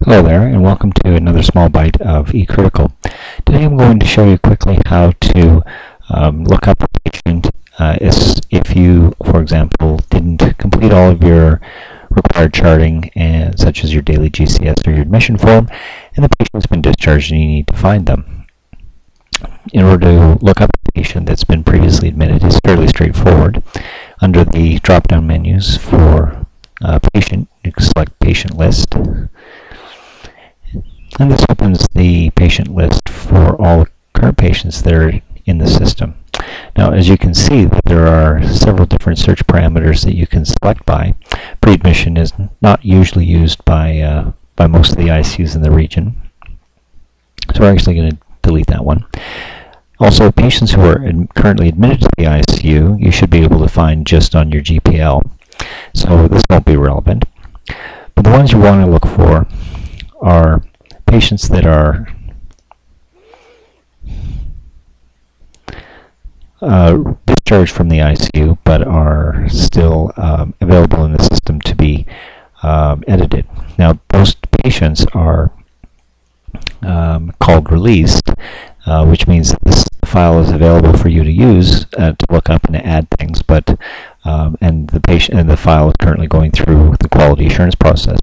Hello there, and welcome to another small bite of eCritical. Today I'm going to show you quickly how to look up a patient if you, for example, didn't complete all of your required charting, such as your daily GCS or your admission form, and the patient has been discharged and you need to find them. In order to look up a patient that's been previously admitted is fairly straightforward. Under the drop-down menus for patient, you can select Patient List. And this opens the patient list for all current patients that are in the system. Now, as you can see, that there are several different search parameters that you can select by. Pre-admission is not usually used by most of the ICUs in the region, so we're actually going to delete that one. Also, patients who are currently admitted to the ICU, you should be able to find just on your GPL, so this won't be relevant. But the ones you want to look for are patients that are discharged from the ICU but are still available in the system to be edited. Now, most patients are called released, which means that this file is available for you to use to look up and to add things, but and the file is currently going through the quality assurance process.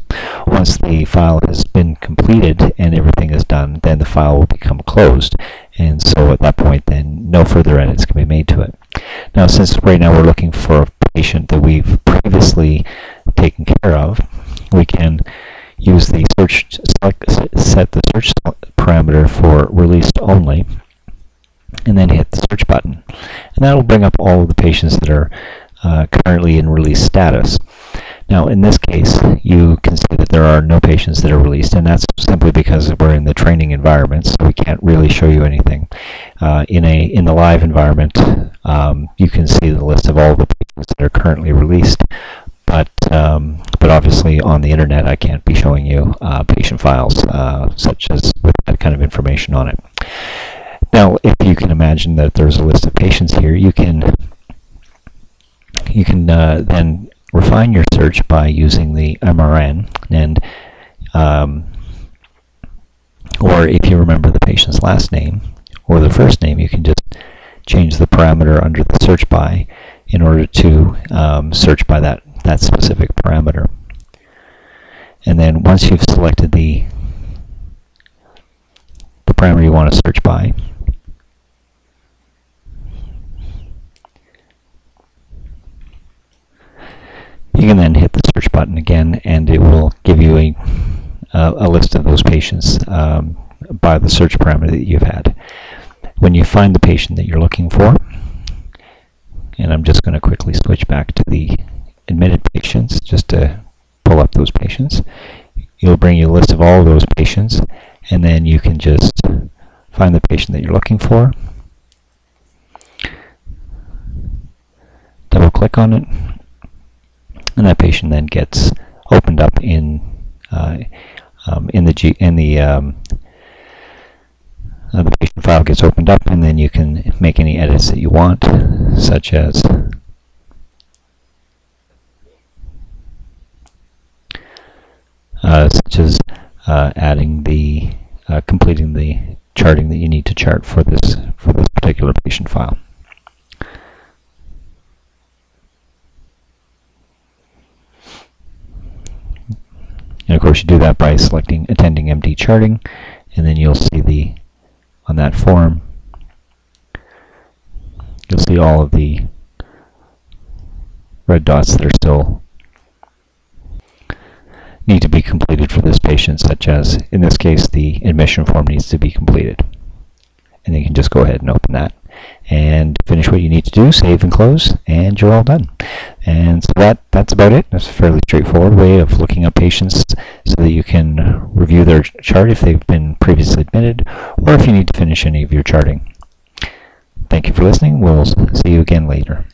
Once the file has been completed and everything is done, then the file will become closed, and so at that point then no further edits can be made to it. Now, since right now we're looking for a patient that we've previously taken care of, we can use the set the search parameter for released only, and then hit the search button, and that will bring up all of the patients that are currently in release status. Now, in this case, you can see that there are no patients that are released, and that's simply because we're in the training environment, so we can't really show you anything. In the live environment, you can see the list of all of the patients that are currently released, but obviously on the internet I can't be showing you patient files such as with that kind of information on it. Now, if you can imagine that there's a list of patients here, you can then refine your search by using the MRN, and or if you remember the patient's last name or the first name, you can just change the parameter under the search by in order to search by that specific parameter. And then once you've selected the parameter you want to search by, you can then hit the search button again, and it will give you a list of those patients by the search parameter that you've had. When you find the patient that you're looking for, and I'm just going to quickly switch back to the admitted patients just to pull up those patients, it'll bring you a list of all of those patients, and then you can just find the patient that you're looking for, double click on it, and that patient then gets opened up the patient file gets opened up, and then you can make any edits that you want, such as adding completing the charting that you need to chart for this particular patient file. And of course, you do that by selecting Attending MD Charting, and then you'll see on that form, you'll see all of the red dots that are still need to be completed for this patient, such as, in this case, the admission form needs to be completed. And you can just go ahead and open that and finish what you need to do, save and close, and you're all done. And so that's about it. That's a fairly straightforward way of looking up patients so that you can review their chart if they've been previously admitted, or if you need to finish any of your charting. Thank you for listening. We'll see you again later.